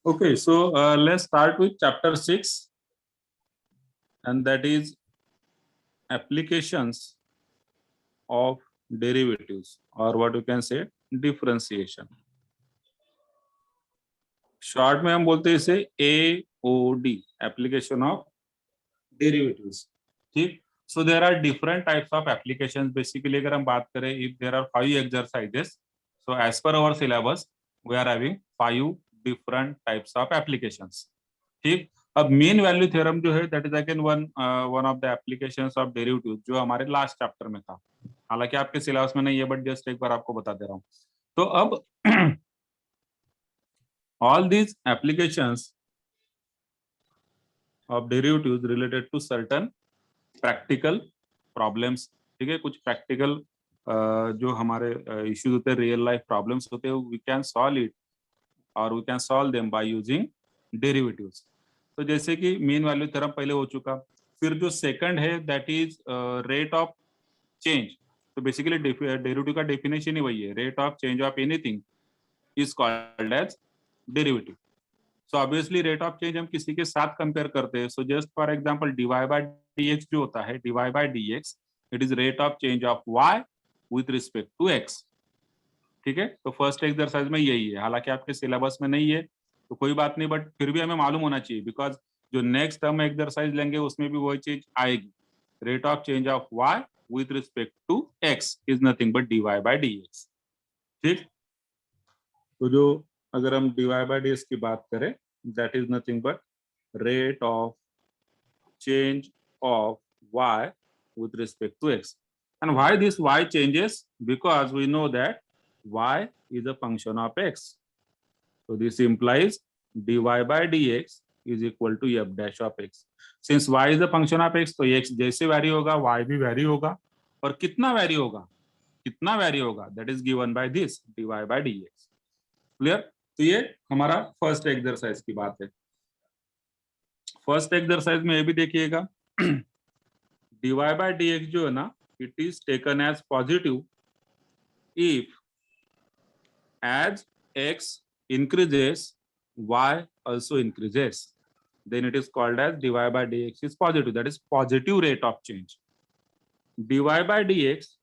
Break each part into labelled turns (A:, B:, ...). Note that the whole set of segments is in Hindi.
A: Okay, so let's start with chapter 6, and that is applications of derivatives, or what you can say differentiation. Short में हम बोलते हैं इसे AOD, एप्लीकेशन ऑफ डेरिवेटिव्स. ठीक. So there are different types of applications. Basically अगर हम बात करें, if there are 5 exercises, so as per our syllabus we are having 5 different types of applications. ठीक. अब मीन वैल्यू थ्योरम जो है, that is again one of the applications of derivatives, जो हमारे लास्ट चैप्टर में था. हालांकि आपके सिलेबस में नहीं है, बट जस्ट एक बार आपको बता दे रहा हूं. तो अब all these applications of derivatives related to certain practical problems. ठीक है. कुछ प्रैक्टिकल जो हमारे इश्यूज होते हैं, रियल लाइफ प्रॉब्लम्स होते हैं, वी कैन सॉल्व इट और we can solve them by using derivatives. तो जैसे कि मीन वैल्यू थ्योरम पहले हो चुका. फिर जो सेकंड है, that is rate of change. तो बेसिकली डेरिवेटिव का डेफिनेशन ही वही है, rate of change of anything is called as derivative. So obviously rate of change हम किसी के साथ कंपेयर करते हैं. So just for example dy by dx जो होता है, dy by dx it is rate of change of y with respect to x. ठीक है. तो फर्स्ट एक्सरसाइज में यही है. हालांकि आपके सिलेबस में नहीं है तो कोई बात नहीं, बट फिर भी हमें मालूम होना चाहिए, बिकॉज जो नेक्स्ट हम एक्सरसाइज लेंगे उसमें भी वही चीज आएगी. Rate of change of y with respect to x is nothing but dy by dx. ठीक. तो जो अगर हम dy बाय dx की बात करें, that is nothing but rate of change of y with respect to x. And why this y changes? Because we know that y is a function of x. So this implies dy by dx is equal to f dash of x. Since y is a function of x, तो x जैसे वैरी होगा y भी वैरी होगा. और कितना वैरी होगा, कितना वैरी होगा, that is given by this dy by dx. Clear. तो ये हमारा फर्स्ट एक्सरसाइज की बात है. फर्स्ट एक्सरसाइज में ये भी देखिएगा, dy बाय dx जो है ना, it is taken as positive if as x increases y also increases, then it is called as dy by dx is positive, that is positive rate of change. dy by dx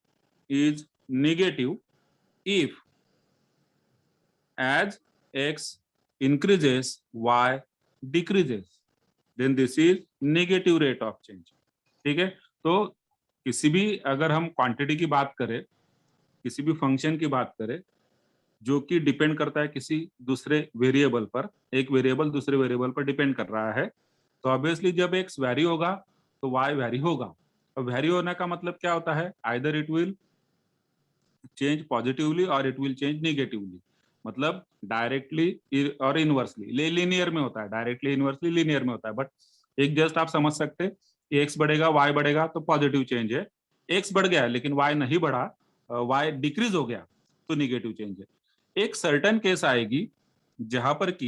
A: is negative if as x increases y decreases, then this is negative rate of change. ठीक है. तो किसी भी अगर हम क्वांटिटी की बात करें, किसी भी फंक्शन की बात करें जो कि डिपेंड करता है किसी दूसरे वेरिएबल पर, एक वेरिएबल दूसरे वेरिएबल पर डिपेंड कर रहा है, तो ऑब्वियसली जब x वैरी होगा तो y वैरी होगा. और वैरी होने का मतलब क्या होता है, either it will change positively और इट विल चेंज नेगेटिवली. मतलब डायरेक्टली और इनवर्सली. लीनियर में होता है, डायरेक्टली इनवर्सली लीनियर में होता है. बट एक जस्ट आप समझ सकते हैं, एक्स बढ़ेगा y बढ़ेगा तो पॉजिटिव चेंज है. एक्स बढ़ गया लेकिन y नहीं बढ़ा, y डिक्रीज हो गया तो निगेटिव चेंज है. एक सर्टेन केस आएगी जहां पर कि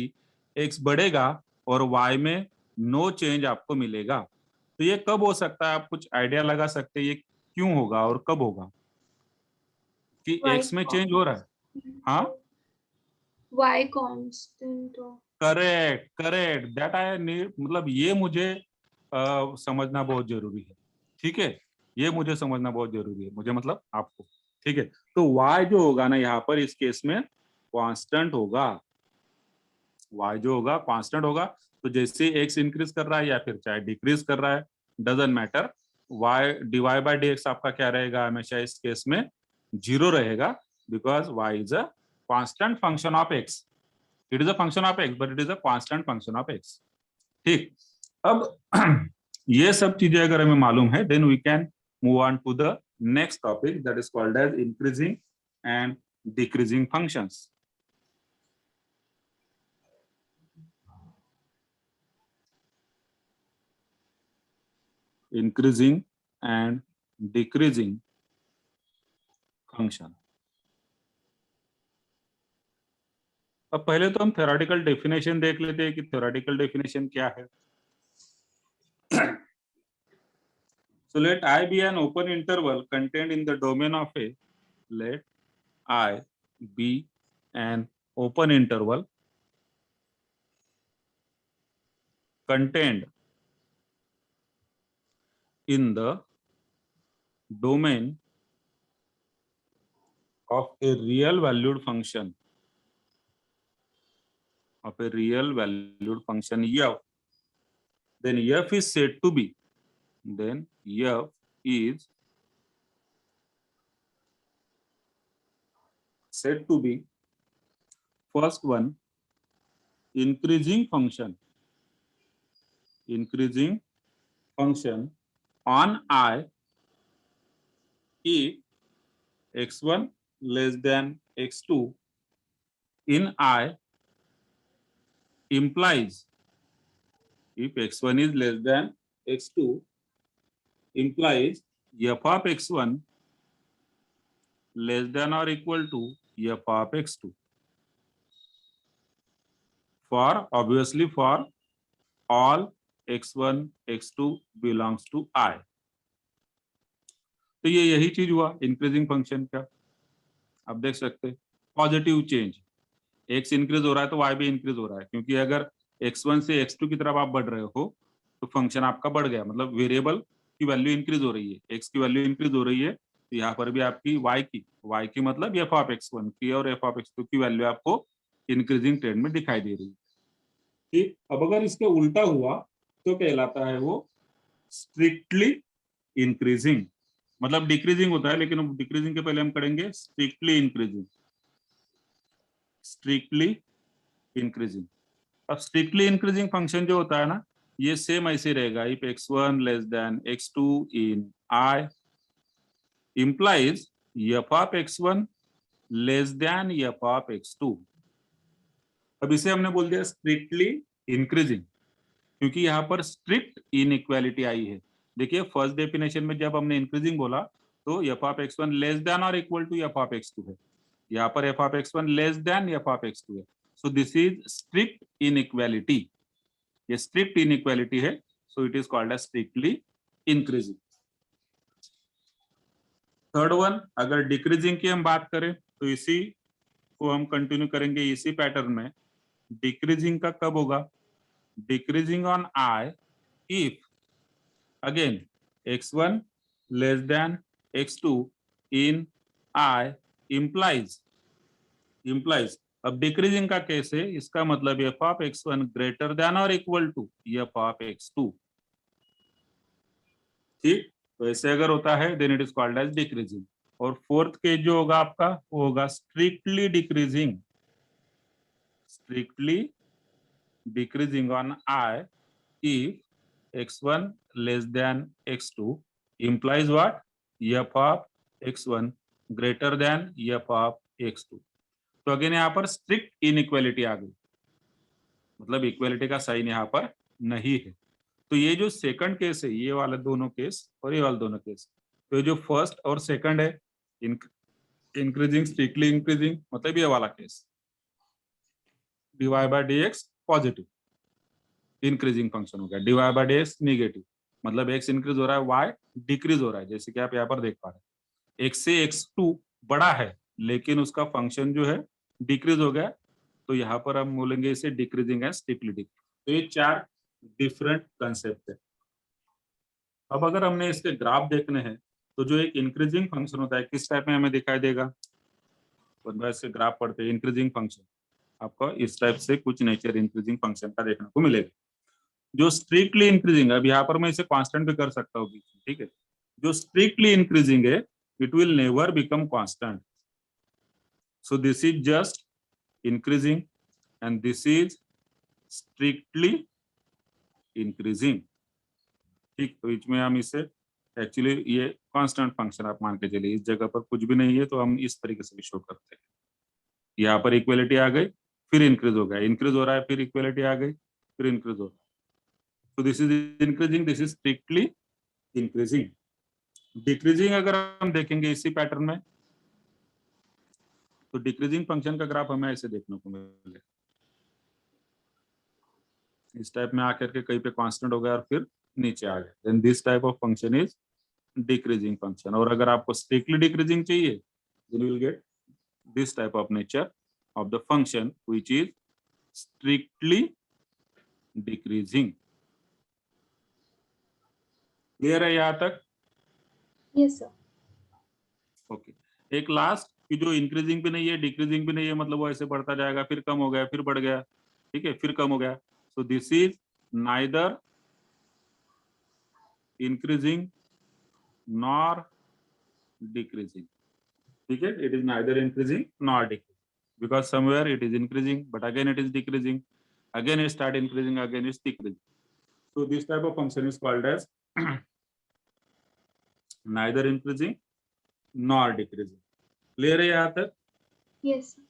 A: x बढ़ेगा और y में नो चेंज आपको मिलेगा. तो ये कब हो सकता है, आप कुछ आइडिया लगा सकते हैं ये क्यों होगा और कब होगा कि x में चेंज हो रहा है. हाँ,
B: y कांस्टेंट हो.
A: Correct correct, that I need. मतलब ये मुझे समझना बहुत जरूरी है. ठीक है, ये मुझे समझना बहुत जरूरी है, मुझे मतलब आपको. ठीक है. तो y जो होगा ना यहाँ पर इस केस में कांस्टेंट होगा. y जो होगा कांस्टेंट होगा. तो जैसे x इंक्रीज कर रहा है या फिर चाहे डिक्रीज कर रहा है, doesn't matter, y dy by dx आपका क्या रहेगा, हमेशा इस केस में 0 रहेगा, because y is a constant function of x. It is a function of x but it is a constant function of x. ठीक. अब ये सब चीजें अगर हमें मालूम है, then we can move on to the next topic, that is called as increasing and decreasing functions. Increasing and decreasing function. अब पहले तो हम थ्योरेटिकल डेफिनेशन देख लेते हैं कि थ्योरेटिकल डेफिनेशन क्या है. So let I be an open interval contained in the domain of A. Let I be an open interval contained in the domain of a real valued function f, then f is said to be, first one, increasing function on I if x1 less than x2 in I implies, if x1 is less than x2 implies f of x1 less than or equal to f of x2 for obviously for all x1 x2 belongs to I। तो ये यही चीज हुआ इंक्रीजिंग फंक्शन का। आप देख सकते हैं पॉजिटिव चेंज, x इंक्रीज हो रहा है तो y भी इंक्रीज हो रहा है, क्योंकि अगर x1 से x2 की तरफ आप बढ़ रहे हो तो फंक्शन आपका बढ़ गया, मतलब वेरिएबल की वैल्यू इंक्रीज हो रही है, x की वैल्यू इंक्रीज हो रही है, तो यहाँ पर भी आपकी y की मतलब f ऑफ x1 की और f ऑफ x2 की वैल्यू आपको इंक्रीजिंग ट्रेंड में दिखाई दे रही है। ठीक, अब अगर इसके उल्टा हुआ तो कहलाता है वो स्ट्रिक्टली इंक्रीजिंग, मतलब डिक्रीजिंग होता है, लेकिन डिक्रीजिंग के पहले हम करेंगे स्ट्रिक्टली इंक्रीजिंग। अब स्ट्रिक्टली इंक्रीजिंग फंक्शन जो होता है ना, ये सेम ऐसे रहेगा, if x1 less than x2 in I implies f of x1 less than f of x2। अब इसे हमने बोल दिया स्ट्रिक्टली इंक्रीजिंग, क्योंकि यहाँ पर स्ट्रिक्ट इनइक्वालिटी आई है। देखिए फर्स्ट डेफिनेशन में जब हमने इंक्रीजिंग बोला तो f of x1 less than और equal to f of x2 है, यहाँ पर f of x1 less than f of x2 है, so this is strict inequality, ये स्ट्रिक्ट इनइक्वालिटी है, so it is called as strictly increasing. Third one, अगर डिक्रीजिंग की हम बात करें तो इसी को हम कंटिन्यू करेंगे इसी पैटर्न में। डिक्रीजिंग का कब होगा, decreasing on I if again x1 less than x2 in I implies, अब डिक्रीजिंग का केस है, इसका मतलब f of x1 greater than और equal to f of x2। ठीक, तो ऐसे अगर होता है then it is called as decreasing. और फोर्थ केस जो होगा आपका वो होगा strictly decreasing on I if x1 less than x2 implies what, f of x1 greater than f of x2। तो अगेन यहाँ पर स्ट्रिक्ट इनइक्वालिटी आ गई, मतलब इक्वालिटी का साइन यहाँ पर नहीं है। तो ये जो सेकंड केस है, ये वाले दोनों केस और ये वाले दोनों केस, तो जो फर्स्ट और सेकंड है इंक्रीजिंग स्ट्रिक्टली इंक्रीजिंग, मतलब ये वाला case dy by dx positive increasing function हो गया, dy by dx नेगेटिव, मतलब x इंक्रीज हो रहा है y डिक्रीज हो रहा है, जैसे कि आप यहाँ पर देख पा रहे हैं x से x2 बड़ा है लेकिन उसका फंक्शन जो है डिक्रीज हो गया, तो यहाँ पर हम बोलेंगे इसे डिक्रीजिंग एंड स्ट्रिक्टली डिक्रीजिंग। तो ये चार डिफरेंट कंसेप्ट है। अब अगर हमने इसके ग्राफ देखने हैं तो जो एक इंक्रीजिंग फंक्शन होता है किस टाइप में हमें दिखाई देगा, तो इसके ग्राफ पढ़ते हैं। इंक्रीजिंग फंक्शन आपको इस टाइप से कुछ नेचर इंक्रीजिंग फंक्शन का देखने को मिलेगा। जो स्ट्रिक्टली इंक्रीजिंग, अब यहाँ पर मैं इसे कांस्टेंट भी कर सकता हूँ, ठीक है, जो स्ट्रिक्टली इंक्रीजिंग है it will never become constant, so this is just increasing and this is strictly increasing. ठीक, तो इसमें हम इसे एक्चुअली ये कांस्टेंट फंक्शन आप मान के चलिए, इस जगह पर कुछ भी नहीं है तो हम इस तरीके से भी शो करते हैं। यहाँ पर इक्वलिटी आ गई फिर इंक्रीज हो गया, इंक्रीज हो रहा है फिर इक्वलिटी आ गई फिर इंक्रीज हो रहा है, तो this is increasing, this is strictly increasing. Decreasing अगर हम देखेंगे इसी पैटर्न में तो डिक्रीजिंग फंक्शन का ग्राफ हमें ऐसे देखने को मिलेगा, इस टाइप में आकर के कहीं पे कांस्टेंट हो गया और फिर नीचे आ गया, then this type of function is decreasing function. और अगर आपको स्ट्रिक्टली डिक्रीजिंग चाहिए then you will get this type of nature of the function which is strictly decreasing. Clear है यहाँ तक?
B: Yes, sir.
A: ओके। एक लास्ट कि जो इंक्रीजिंग भी नहीं है, डिक्रीजिंग भी नहीं है, मतलब वो ऐसे बढ़ता जाएगा, फिर कम हो गया, फिर बढ़ गया, ठीक है, फिर कम हो गया। सो this is neither increasing nor decreasing, ठीक है, it is neither increasing nor decreasing, because somewhere it is increasing but again it is decreasing, again it start increasing, again it's decreasing. So this type of function is called as neither increasing nor decreasing. Clear है यहाँ तक?
B: Yes, sir.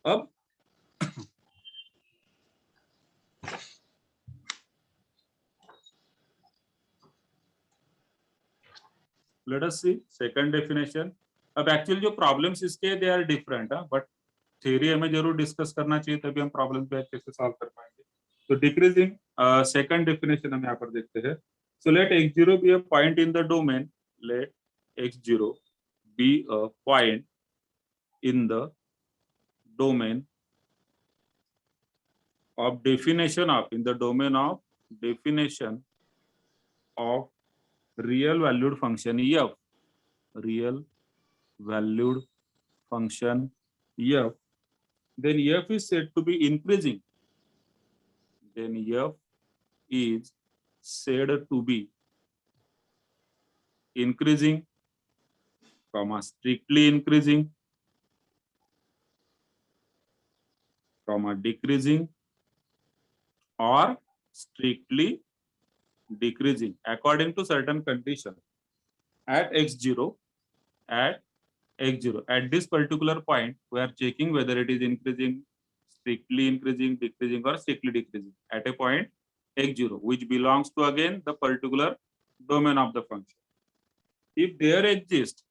A: अब let us see second definition. अब एक्चुअली जो प्रॉब्लम्स इसके they are different, but theory हमें जरूर डिस्कस करना चाहिए, तभी हम प्रॉब्लम पे अच्छे से सॉल्व कर पाएंगे। तो डिक्रीजिंग सेकंड डेफिनेशन हम यहाँ पर देखते हैं। So let x0 be a point in the domain, let x0 be a point in the domain of definition of, in the domain of definition of real valued function f, real valued function f, then f is said to be increasing, then f is said to be increasing, comma, strictly increasing, comma, decreasing, or strictly decreasing according to certain condition at x0, at x0. At this particular point, we are checking whether it is increasing, strictly increasing, decreasing, or strictly decreasing at a point x0, which belongs to again the particular domain of the function. If there exists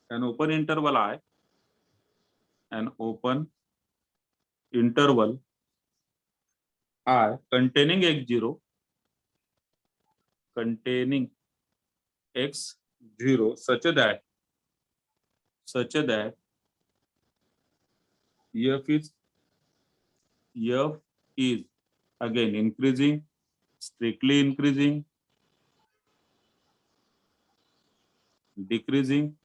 A: an open interval I, an open interval I containing x0, such that f is again increasing, strictly increasing, decreasing,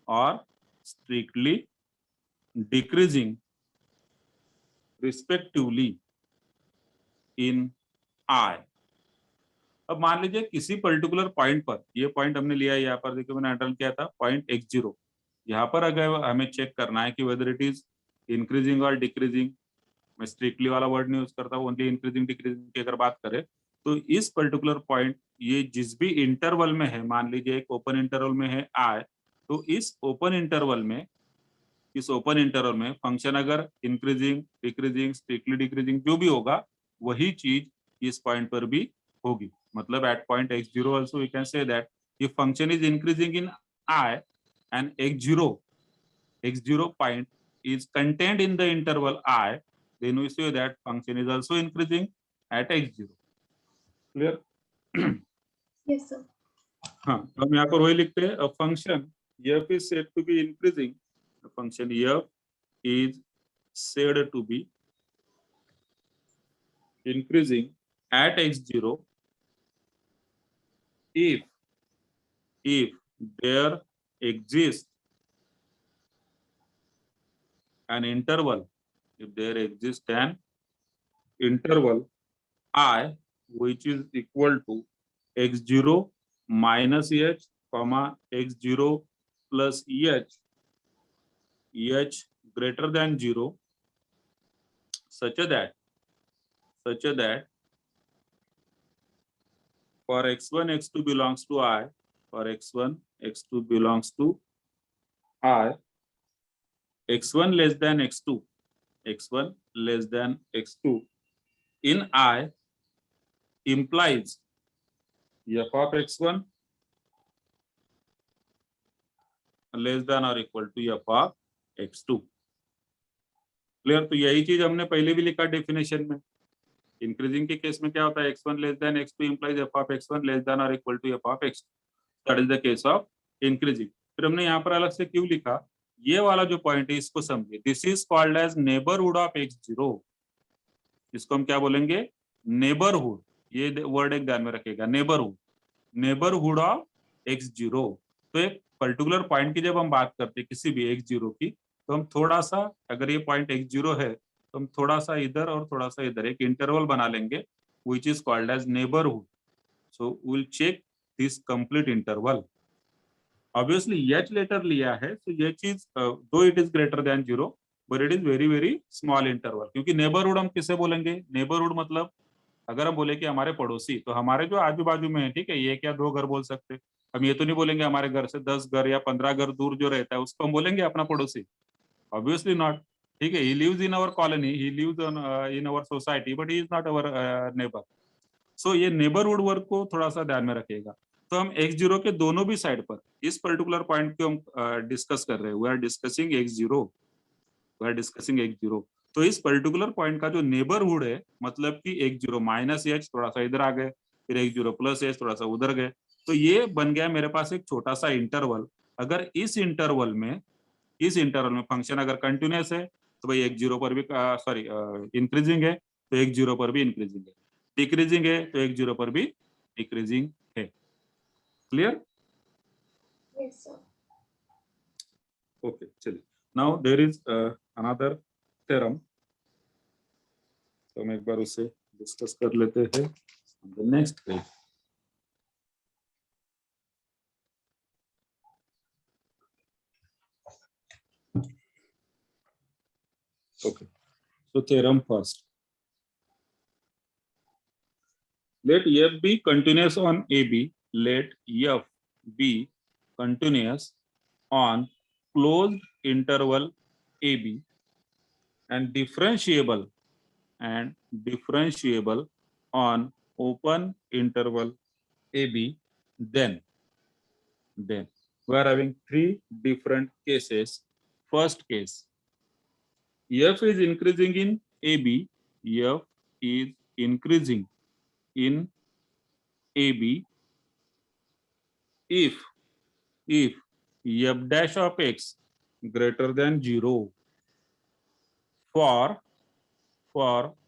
A: or strictly decreasing respectively in I. अब मान लीजिए किसी पर्टिकुलर पॉइंट पर, ये पॉइंट हमने लिया है, यहाँ पर देखिए मैंने अंडरलाइन किया था पॉइंट x0, यहाँ पर अगर हमें चेक करना है कि वेदर इट इज इंक्रीजिंग और डिक्रीजिंग, मैं स्ट्रिक्टली वाला वर्ड नहीं यूज करता, ओनली इंक्रीजिंग डिक्रीजिंग की अगर बात करें तो इस पर्टिकुलर पॉइंट ये जिस भी इंटरवल में है, मान लीजिए एक ओपन इंटरवल में है I, तो इस ओपन इंटरवल में फंक्शन अगर इंक्रीजिंग, डिक्रीजिंग, स्ट्रिक्टली डिक्रीजिंग जो भी होगा वही चीज इस पॉइंट पर भी होगी। मतलब at point x0 also we can say that if function is increasing in I and x0 point is contained in the interval I, then we say that function is also increasing at x0. Clear?
B: Yes, sir.
A: हाँ, तो हम यहाँ पर वही लिखते हैं, a function f is said to be increasing, a function f is said to be increasing at x0 if there exists an interval, I which is equal to x0 minus h, comma, x0 plus h greater than 0, such that for x1 x2 belongs to I, for x1 x2 belongs to I, x1 less than x2, in I implies f of x1 less than or equal to f of x2. Clear? तो यही चीज हमने पहले भी लिखा डेफिनेशन में। इंक्रीजिंग के केस में क्या होता है, x1 less than x2 implies f of x1 less than और equal to f of x2, that is the case of increasing. फिर हमने यहाँ पर अलग से क्यों लिखा, ये वाला जो पॉइंट है इसको समझिए, this is called as neighbourhood of x0। इसको हम क्या बोलेंगे, नेबरहुड। ये वर्ड एक ध्यान में रखिएगा, नेबरहुड, नेबरहुड ऑफ x0। तो एक पर्टिकुलर पॉइंट की जब हम बात करते हैं किसी भी x0 की, तो हम थोड़ा सा, अगर ये पॉइंट x0 है तो हम थोड़ा सा इधर और थोड़ा सा इधर एक इंटरवल बना लेंगे, which is called as neighbourhood. So will check this complete interval. Obviously H letter लिया है, तो ये चीज दो it is greater than zero, but it is very very small interval. क्योंकि नेबरहुड हम किसे बोलेंगे, नेबरहुड मतलब अगर हम बोले कि हमारे पड़ोसी, तो हमारे जो आजू बाजू में है, ठीक है, ये क्या दो घर बोल सकते हैं, हम ये तो नहीं बोलेंगे हमारे घर से 10 घर या 15 घर दूर जो रहता है उसको हम बोलेंगे अपना पड़ोसी, ऑब्वियसली नॉट। ठीक है, he lives in our colony, he lives in our society, but he is not our neighbour. सो ये नेबरहुड वर्क को थोड़ा सा ध्यान में रखिएगा। तो हम x0 के दोनों भी साइड पर इस पर्टिकुलर पॉइंट को हम डिस्कस कर रहे हैं, we are discussing x0, we are discussing x0। तो इस पर्टिकुलर पॉइंट का जो नेबरहुड है, मतलब कि x0 माइनस एच थोड़ा सा इधर आ गए, फिर x0 प्लस एच थोड़ा सा उधर गए, तो ये बन गया मेरे पास एक छोटा सा इंटरवल। अगर इस इंटरवल में फंक्शन अगर कंटिन्यूस है तो भाई x0 पर भी सॉरी इंक्रीजिंग है तो x0 पर भी इंक्रीजिंग है, डिक्रीजिंग है तो x0 पर भी डिक्रीजिंग है। क्लियर?
B: Yes, sir.
A: ओके, चलिए। Now there is another theorem, तो हम एक बार उसे डिस्कस कर लेते हैं on the next page. Okay, so theorem first. Let f be continuous on AB. Let f be continuous on closed interval AB and differentiable on open interval AB. Then we are having three different cases. First case, f is increasing in AB. F is increasing in AB if f dash of x greater than 0 for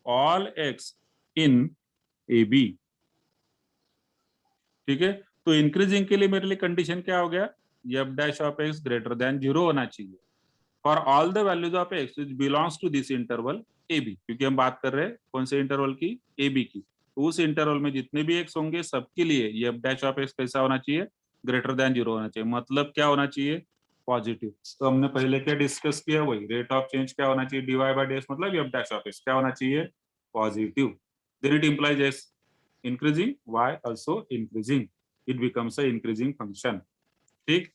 A: all x in AB। ठीक है, तो इंक्रीजिंग के लिए मेरे लिए कंडीशन क्या हो गया, f dash of x greater than 0 होना चाहिए for all the values of x which belongs to this interval AB। क्योंकि हम बात कर रहे हैं कौन से इंटरवल की, AB की, तो उस इंटरवल में जितने भी x होंगे सबके लिए f dash of x कैसा होना चाहिए, ग्रेटर देन 0 होना चाहिए। मतलब क्या होना चाहिए, पॉजिटिव। तो हमने पहले क्या डिस्कस किया, वही रेट ऑफ चेंज क्या होना चाहिए, dy बाय dx मतलब f dash of x क्या होना चाहिए, positive. Then it implies x increasing, y also increasing, it becomes a increasing function। ठीक,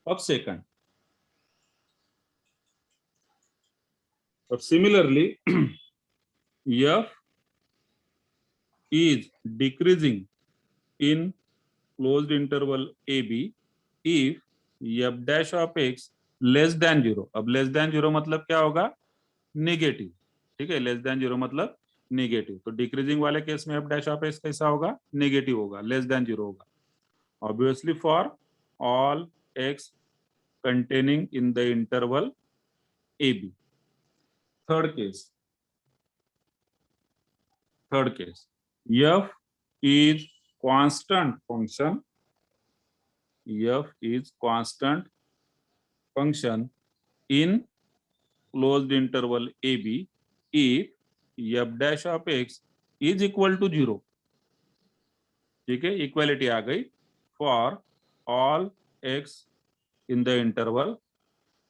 A: अब सेकंड, अब similarly f is decreasing in closed interval AB if f dash of x less than 0। अब लेस देन 0 मतलब क्या होगा, नेगेटिव। ठीक है, लेस देन 0 मतलब नेगेटिव, तो डिक्रीजिंग वाले केस में f dash of x कैसा होगा, नेगेटिव होगा, लेस देन 0 होगा। Obviously for all x containing in the interval AB। Third case, f is constant function, f is constant function in closed interval AB if f dash of x is equal to 0। ठीक है, इक्वालिटी आ गई for all x in the interval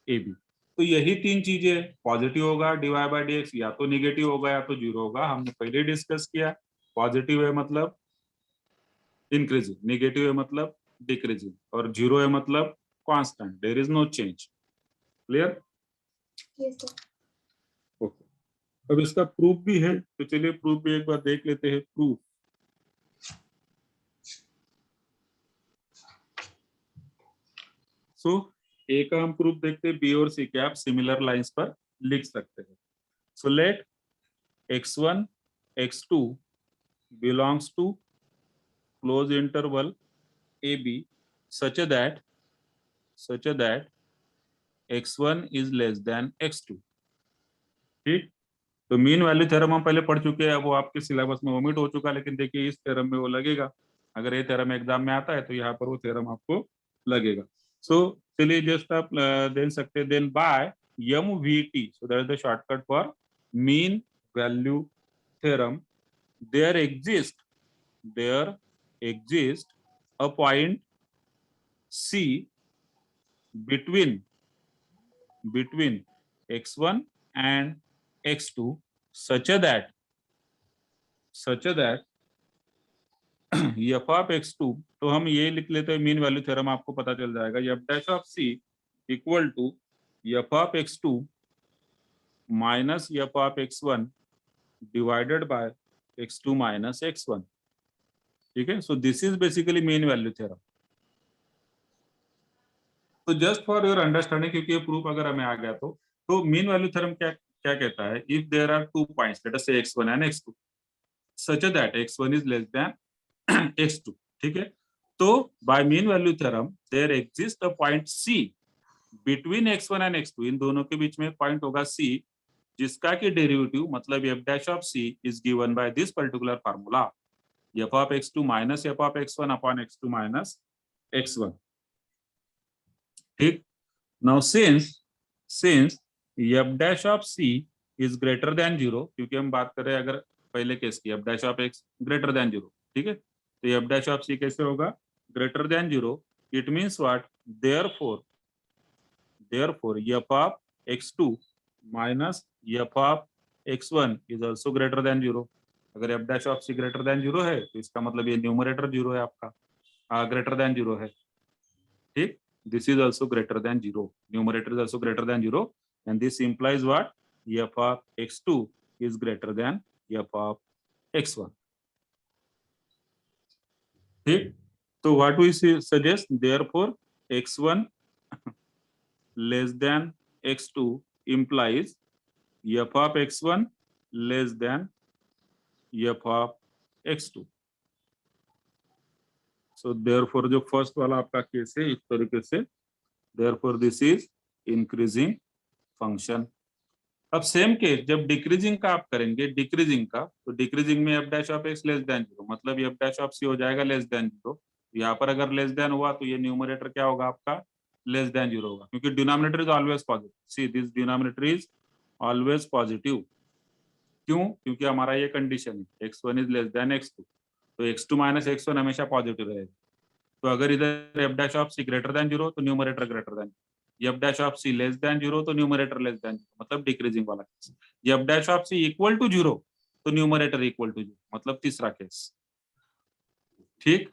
A: AB। तो यही तीन चीजें, पॉजिटिव होगा dy बाय dx, या तो निगेटिव होगा या तो 0 होगा। हमने पहले डिस्कस किया, पॉजिटिव है मतलब इंक्रीजिंग, नेगेटिव है मतलब डिक्रीजिंग, और 0 है मतलब constant, there is no change. Clear?
B: Yes, sir.
A: Okay, अब इसका प्रूफ भी है, तो चलिए प्रूफ भी एक बार देख लेते हैं। प्रूफ, सो ए का हम प्रूफ देखते हैं, बी और सी के आप सिमिलर लाइंस पर लिख सकते हैं। So late x1 x2 belongs to closed interval AB such that such that x1 is less than x2। ठीक, तो मीन वैल्यू थ्योरम हम पहले पढ़ चुके हैं, वो आपके सिलेबस में ओमिट हो चुका, लेकिन देखिए इस थ्योरम में वो लगेगा। अगर ये थ्योरम एग्जाम में आता है तो यहाँ पर वो थ्योरम आपको लगेगा। सो चलिए जस्ट आप दे सकते हैं, then by MVT, so that is the shortcut for mean value theorem, there exist a point C between x1 and x2 such that f of x2, तो हम ये लिख लेते हैं, मीन वैल्यू थ्योरम आपको पता चल जाएगा, f dash of c equal to f of x2 minus f of x1 divided by x2 minus x1। ठीक है, so this is basically mean value theorem. तो जस्ट फॉर योर अंडरस्टैंडिंग, क्योंकि ये प्रूफ अगर हमें आ गया तो मीन वैल्यू थ्योरम क्या क्या कहता है, if there are 2 points, let us say x1 and x2 such that x1 is less than x2। ठीक है, तो by mean value theorem there exist a point C between x1 and x2, इन दोनों के बीच में पॉइंट होगा C, जिसका की डेरिवेटिव मतलब f dash of C is given by this particular formula, f of x2 minus f of x1 upon x2 minus x1। ठीक, now since f dash of c is greater than 0, क्योंकि हम बात कर रहे हैं अगर पहले केस की f dash of x greater than 0। ठीक है, तो f dash of c कैसे होगा, greater than 0, it means what, therefore f of x2 minus f of x1 is also greater than 0। अगर f dash of c greater than 0 है तो इसका मतलब ये न्यूमरेटर 0 है आपका, ग्रेटर देन 0 है। ठीक, this is also greater than 0, numerator is also greater than 0, and this implies what, f of x2 is greater than f of x1। ठीक, तो what we suggest, therefore x1 less than x2 implies f of x1 less than f of x2। so therefore जो फर्स्ट वाला आपका केस है इस तरीके से, therefore this is increasing function. अब सेम केस जब डिक्रीजिंग का आप करेंगे, डिक्रीजिंग का, तो डिक्रीजिंग में f dash of x less than 0, मतलब f dash of c हो जाएगा लेस देन 0। यहाँ पर अगर लेस देन हुआ तो ये न्यूमरेटर क्या होगा आपका, लेस देन 0 होगा, क्योंकि denominator is always positive. See this denominator is always positive. क्यों, क्योंकि हमारा ये कंडीशन है x1 is less than x2, तो x2 माइनस x1 हमेशा पॉजिटिव रहेगा। तो अगर इधर f dash of c greater than 0 तो numerator greater than, f dash of c less than 0 तो न्यूमरेटर लेस देन, मतलब डिक्रीजिंग वाला case. f dash of c equal to 0 तो न्यूमरेटर इक्वल टू 0, मतलब तीसरा केस। ठीक,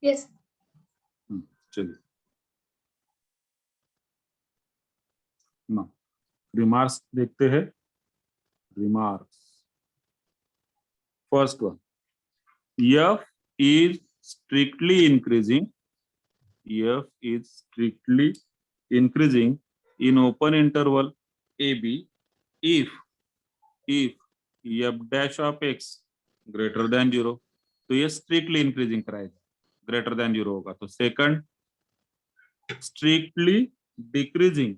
B: Yes.
A: चलिए ना रिमार्क्स देखते हैं। Remarks, first one, f is strictly increasing, f is strictly increasing in open interval ab if f dash of x greater than 0, तो ये स्ट्रिक्टली इंक्रीजिंग कराएगा, ग्रेटर देन 0 होगा। तो सेकंड, स्ट्रिक्टली डिक्रीजिंग,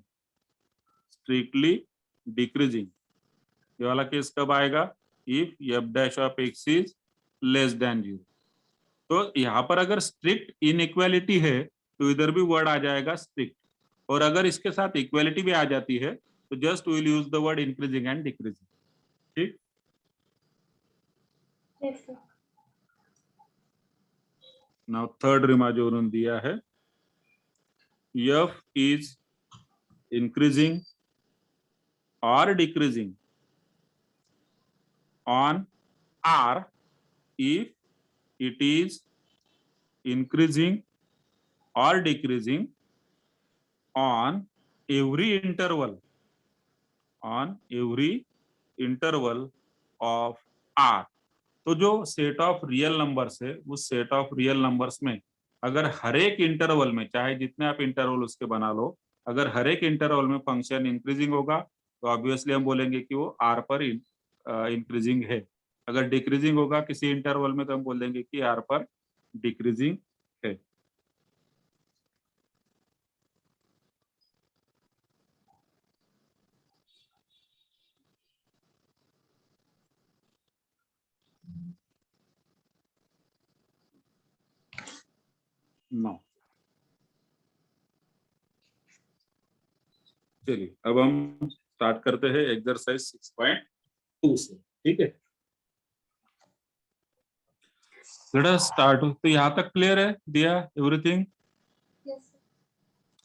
A: ये वाला केस कब आएगा, if f dash of x is less than 0। तो यहाँ पर अगर स्ट्रिक्ट इनइक्वालिटी है तो इधर भी वर्ड आ जाएगा स्ट्रिक्ट, और अगर इसके साथ इक्वालिटी भी आ जाती है तो just will use the word increasing and decreasing. ठीक,
B: Yes, sir.
A: Now third remark जो उन्होंने दिया है, f is increasing or decreasing on R if it is increasing or decreasing on every interval of R। तो जो सेट ऑफ रियल नंबर्स है, उस सेट ऑफ रियल नंबर्स में अगर हर एक इंटरवल में, चाहे जितने आप इंटरवल उसके बना लो, अगर हर एक इंटरवल में फंक्शन इंक्रीजिंग होगा तो ऑब्वियसली हम बोलेंगे कि वो आर पर इंक्रीजिंग है। अगर डिक्रीजिंग होगा किसी इंटरवल में तो हम बोल देंगे कि आर पर डिक्रीजिंग है। नो, चलिए अब हम स्टार्ट करते हैं एक्सरसाइज 6.2 से, ठीक है। Late us start. तो यहाँ तक क्लियर है दिया everything?
B: Yes, sir.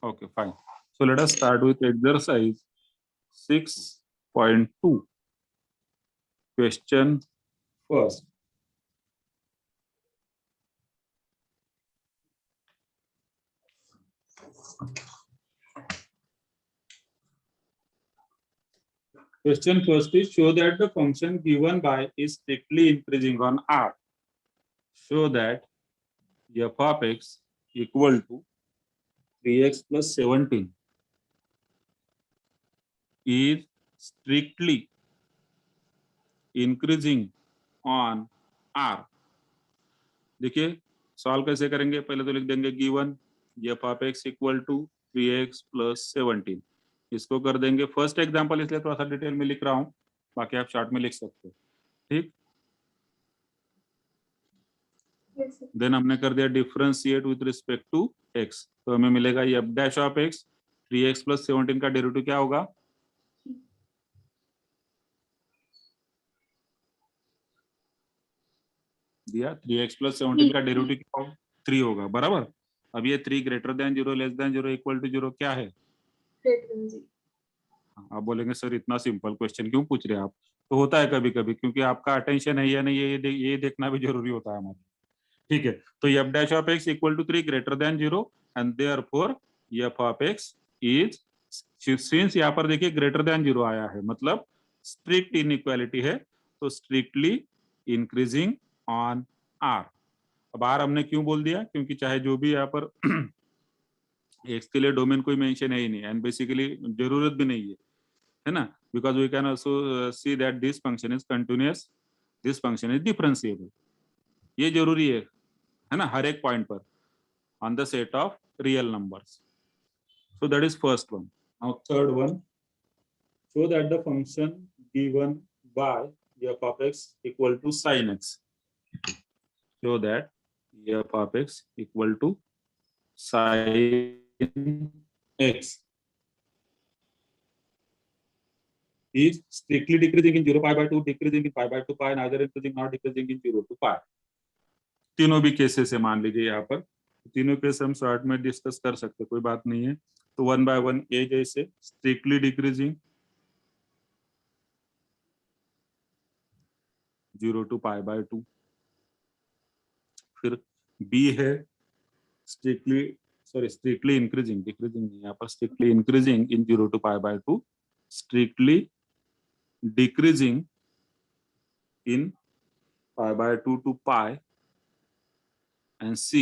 A: Okay, fine. So let us start with exercise 6.2. Question first. Question first is show that the function given by is strictly increasing on R. Show that f of x equal to 3x plus 17 is strictly increasing on R. देखिए सॉल्व कैसे करेंगे, पहले तो लिख देंगे given f of x equal to 3x plus 17। इसको कर देंगे फर्स्ट एग्जांपल, इसलिए थोड़ा सा डिटेल में लिख रहा हूँ, बाकी आप शॉर्ट में लिख सकते हो, ठीक।
B: Yes, sir.
A: देन हमने कर दिया differentiate with respect to x, तो हमें मिलेगा f dash of x 3x plus 17 का डेरिवेटिव क्या होगा? दिया 3x प्लस 17 का डेरिवेटिव क्या होगा? 3 होगा, बराबर। अब ये 3 greater than 0 less than 0 equal to 0 क्या है?
B: Greater than 0.
A: आप बोलेंगे सर इतना सिंपल क्वेश्चन क्यों पूछ रहे हैं आप? तो होता है कभी कभी, क्योंकि आपका अटेंशन है या नहीं ये देखना भी जरूरी होता है हमारे, ठीक है। तो f dash of x equal to 3 greater than 0 and therefore f of x is, since यहाँ पर देखिए ग्रेटर देन 0 आया है मतलब स्ट्रिक्ट इनइक्वालिटी है, तो स्ट्रिक्टली इंक्रीजिंग ऑन r। अब r हमने क्यों बोल दिया? क्योंकि चाहे जो भी यहाँ पर x के लिए डोमेन कोई मेंशन है ही नहीं एंड बेसिकली जरूरत भी नहीं है ना, because we can also see that this function is continuous, this function is differentiable. ये जरूरी है ना, हर एक पॉइंट पर on the set of real numbers. So that is first one. Now third one, show that the function given by f of x equal to sin x. Show that f of x equal to sin x is strictly decreasing in 0 pi by 2, decreasing in pi by 2 pi, neither increasing nor decreasing in 0 to pi. तीनों भी केसेस है मान लीजिए, यहाँ पर तीनों केस हम शॉर्ट में डिस्कस कर सकते हैं, कोई बात नहीं है। तो 1 by 1 ए जैसे strictly decreasing 0 to pi by 2, फिर बी है स्ट्रिक्टली इंक्रीजिंग, डिक्रीजिंग नहीं, यहाँ पर strictly increasing in 0 to pi by 2, strictly decreasing in pi by 2 to pi, and C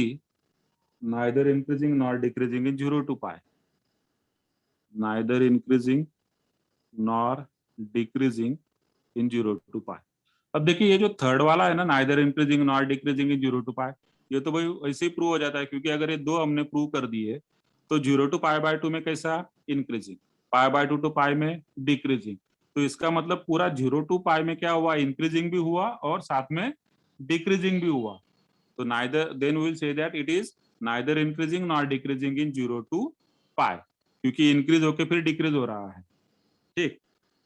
A: neither increasing nor decreasing in 0 to pi, neither increasing nor decreasing in 0 to pi। अब देखिए ये जो थर्ड वाला है ना, neither increasing not decreasing in 0 to pi, ये तो भाई वैसे ही प्रूव हो जाता है, क्योंकि अगर ये दो हमने प्रूव कर दिए तो 0 टू पाई बाय 2 में कैसा इंक्रीजिंग, पाई बाय 2 टू पाई में डिक्रीजिंग, तो इसका मतलब पूरा 0 टू पाई में क्या हुआ, इंक्रीजिंग भी हुआ और साथ में डिक्रीजिंग भी हुआ। तो neither, then we will say that it is neither increasing not decreasing in 0 to pi, क्योंकि इंक्रीज होके फिर डिक्रीज हो रहा है, ठीक।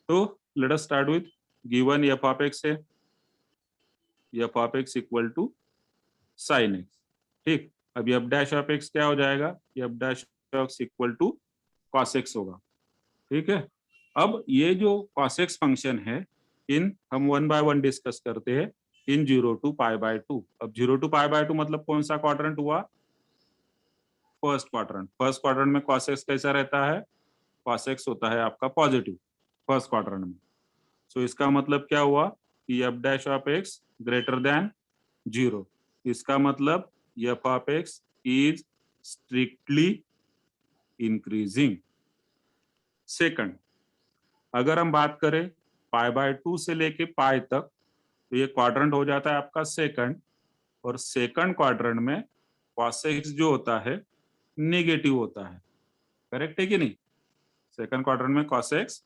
A: तो let us start with given f of x है, f of x equal to sine x, ठीक। अब f डैश ऑफ x क्या हो जाएगा, f dash of x equal to cos x होगा, ठीक है। अब ये जो cos x फंक्शन है, इन हम 1 by 1 डिस्कस करते हैं इन 0 टू पाई बाय 2। अब 0 टू पाई बाय 2 मतलब कौन सा क्वाड्रेंट हुआ, फर्स्ट क्वाड्रेंट। फर्स्ट क्वाड्रेंट में cos x कैसा रहता है, cos x होता है आपका पॉजिटिव फर्स्ट क्वाड्रेंट में। सो इसका मतलब क्या हुआ कि f dash of x greater than 0, इसका मतलब f of x is strictly increasing. Second, अगर हम बात करें पाई बाय 2 से लेके पाई तक, तो ये क्वाड्रेंट हो जाता है आपका सेकंड, और सेकंड क्वाड्रेंट में cos x जो होता है नेगेटिव होता है, करेक्ट है कि नहीं? सेकंड क्वाड्रेंट में cos x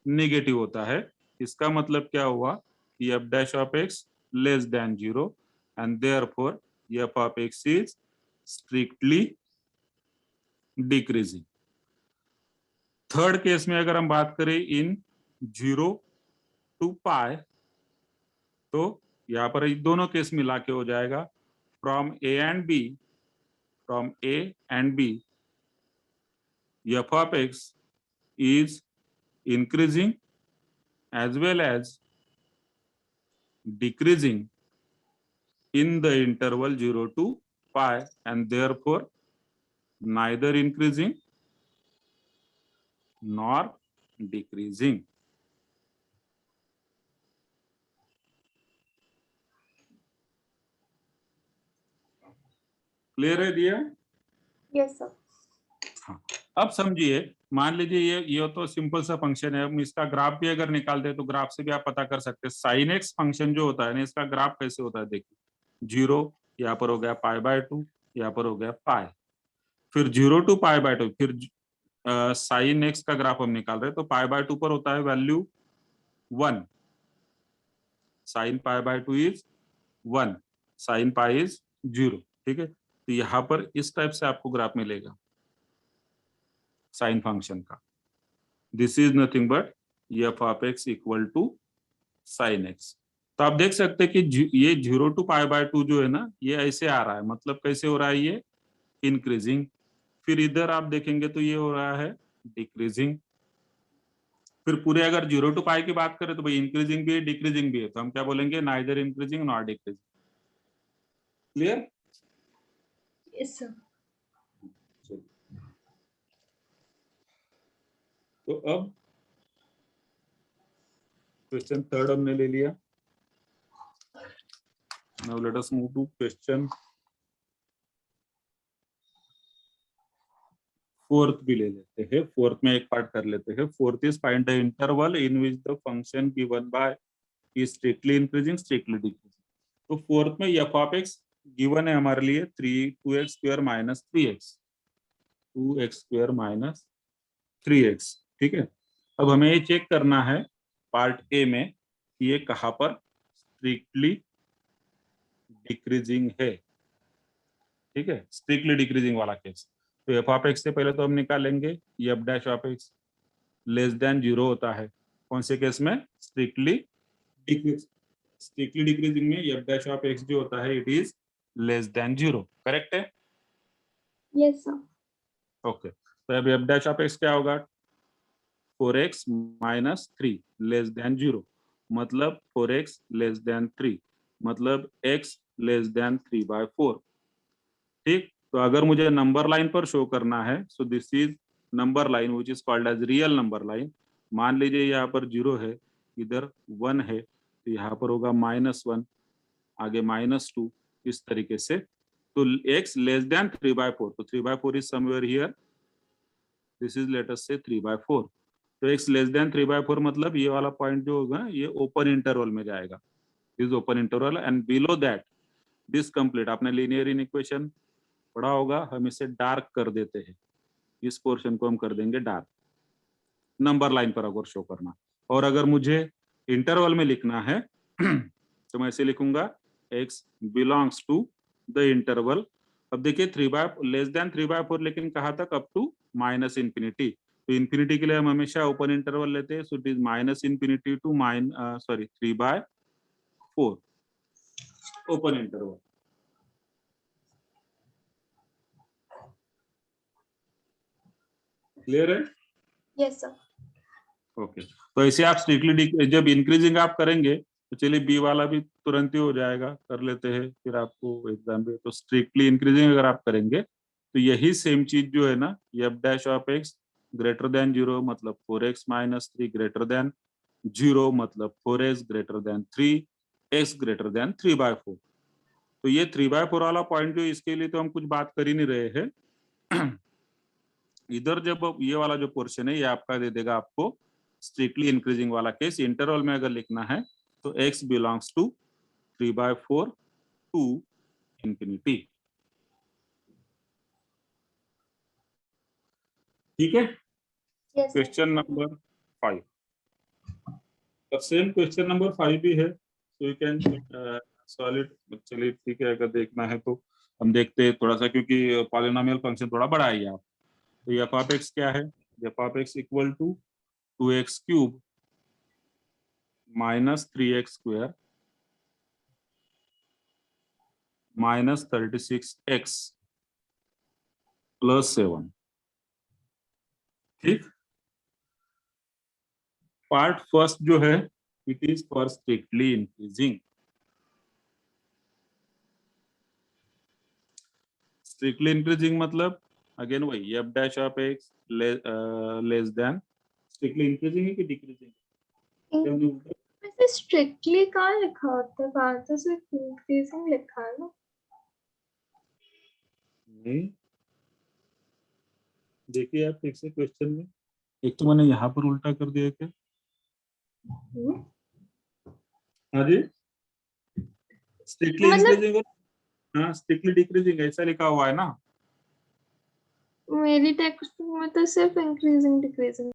A: नेगेटिव होता है। इसका मतलब क्या हुआ कि f dash of x less than 0 and therefore f of x is strictly decreasing. Third case में अगर हम बात करें इन 0 टू पाई, तो यहाँ पर दोनों केस मिला के हो जाएगा from A and B, from A and B f of x is increasing as well as decreasing in the interval 0 to pi, and therefore neither increasing nor decreasing. Clear है दिया?
B: Yes, sir.
A: हाँ, अब समझिए, मान लीजिए ये तो सिंपल सा फंक्शन है। हम इसका ग्राफ भी अगर निकालते हैं तो ग्राफ से भी आप पता कर सकते हैं साइन एक्स फंक्शन जो होता है ना, इसका ग्राफ कैसे होता है। देखिए 0 यहाँ पर हो गया पाई बाय 2, यहाँ पर हो गया पाई, फिर 0 टू पाई बाय 2, फिर साइन एक्स का ग्राफ हम निकाल रहे हैं तो पाई बाय 2 पर होता है value 1, sine pi by 2 is 1, sine pi is 0। ठीक है, तो यहाँ पर इस टाइप से आपको ग्राफ मिलेगा साइन फंक्शन का। This is nothing but f of x equal to sine x. तो आप देख सकते हैं कि ये 0 टू पाई बाय 2 जो है ना, ये ऐसे आ रहा है, मतलब कैसे हो रहा है, ये इंक्रीजिंग। फिर इधर आप देखेंगे तो ये हो रहा है डिक्रीजिंग। फिर पूरे अगर 0 टू पाई की बात करें तो भाई इंक्रीजिंग भी है डिक्रीजिंग भी है, तो हम क्या बोलेंगे, neither increasing not decreasing. Clear?
B: Yes, sir.
A: तो अब क्वेश्चन थर्ड हमने ले लिया। Now let us move to question fourth भी ले लेते हैं। फोर्थ में एक पार्ट कर लेते हैं। Fourth is find the interval in which the function given by is strictly increasing strictly decreasing. तो फोर्थ में एफ ऑफ एक्स गिवन है हमारे लिए 2x square minus 3x, 2x square minus 3x। ठीक है, अब हमें ये चेक करना है पार्ट ए में कि ये कहां पर स्ट्रिक्टली डिक्रीजिंग है। ठीक है, स्ट्रिक्टली डिक्रीजिंग वाला केस। तो एफ ऑफ एक्स से पहले तो हम निकालेंगे F dash of x less than 0 होता है। कौन से केस में? स्ट्रिक्टली डिक्रीजिंग में एफ डैश ऑफ एक्स जो होता है it is less than 0। Correct है?
B: Yes, sir.
A: ओके, तो अब एफ डैश ऑफ एक्स क्या होगा? 4x माइनस 3 लेस देन 0, मतलब 4x लेस देन 3, मतलब x लेस देन 3/4। ठीक, तो अगर मुझे नंबर लाइन पर शो करना है, so this is number line which is called as real number line. मान लीजिए यहाँ पर 0 है, इधर 1 है, तो यहाँ पर होगा -1, आगे -2, इस तरीके से। तो x लेस देन 3/4, तो 3/4 is somewhere here, this is late us से 3/4। तो x लेस देन 3/4 मतलब ये वाला पॉइंट जो होगा ये ओपन इंटरवल में जाएगा, is open interval, and below that this complete. आपने लीनियर इक्वेशन पढ़ा होगा, हम इसे डार्क कर देते हैं, इस पोर्शन को हम कर देंगे डार्क, नंबर लाइन पर अगर शो करना। और अगर मुझे इंटरवल में लिखना है तो मैं ऐसे लिखूंगा x belongs to the interval. अब देखिए लेस देन 3/4, लेकिन कहा तक अप टू माइनस इंफिनिटी। तो इंफिनिटी के लिए हम हमेशा ओपन इंटरवल लेते हैं, so it is -minus infinity to 3/4 open interval. Clear है?
B: Yes, sir.
A: ओके, तो ऐसे आप स्ट्रिक्टली जब इंक्रीजिंग आप करेंगे तो चलिए बी वाला भी तुरंत ही हो जाएगा, कर लेते हैं फिर आपको एग्जाम में। तो स्ट्रिक्टली इंक्रीजिंग अगर आप करेंगे तो यही सेम चीज जो है ना, F dash of x greater than 0 मतलब 4x माइनस 3 ग्रेटर देन 0 मतलब 4x greater than 3, x greater then 3/4। तो ये 3/4 वाला पॉइंट जो, इसके लिए तो हम कुछ बात कर ही नहीं रहे हैं। इधर जब ये वाला जो पोर्शन है ये आपका दे देगा आपको स्ट्रिक्टली इंक्रीजिंग वाला केस। इंटरवल में अगर लिखना है तो x belongs to 3/4 to infinity. ठीक है.
B: Yes, sir.
A: Question number 5. और सेम क्वेश्चन नंबर 5 भी है, तो यू कैन सॉल्व इट. चलिए ठीक है, अगर देखना है तो हम देखते हैं थोड़ा सा, क्योंकि पॉलिनोमियल फंक्शन थोड़ा बड़ा है यहाँ. तो एफ ऑफ एक्स क्या है? F of x equal to 2x cube minus 3x square minus 36x plus 7. ठीक. पार्ट फर्स्ट जो है, it is for strictly increasing. Strictly increasing मतलब अगेन वही f dash of x less than. Strictly increasing है कि डिक्रीजिंग?
B: वैसे स्ट्रिक्टली कहाँ लिखा होता है? बाहर तो सिर्फ इंक्रीजिंग लिखा है ना.
A: नहीं, देखिए आप ठीक से क्वेश्चन में, एक तो मैंने यहाँ पर उल्टा कर दिया क्या? हाँ जी, स्ट्रिक्टली
B: मतलब
A: इंक्रीजिंग और हाँ स्ट्रिक्टली डिक्रीजिंग ऐसा लिखा हुआ है ना.
B: मेरी टेक्स्ट बुक में तो सिर्फ इंक्रीजिंग डिक्रीजिंग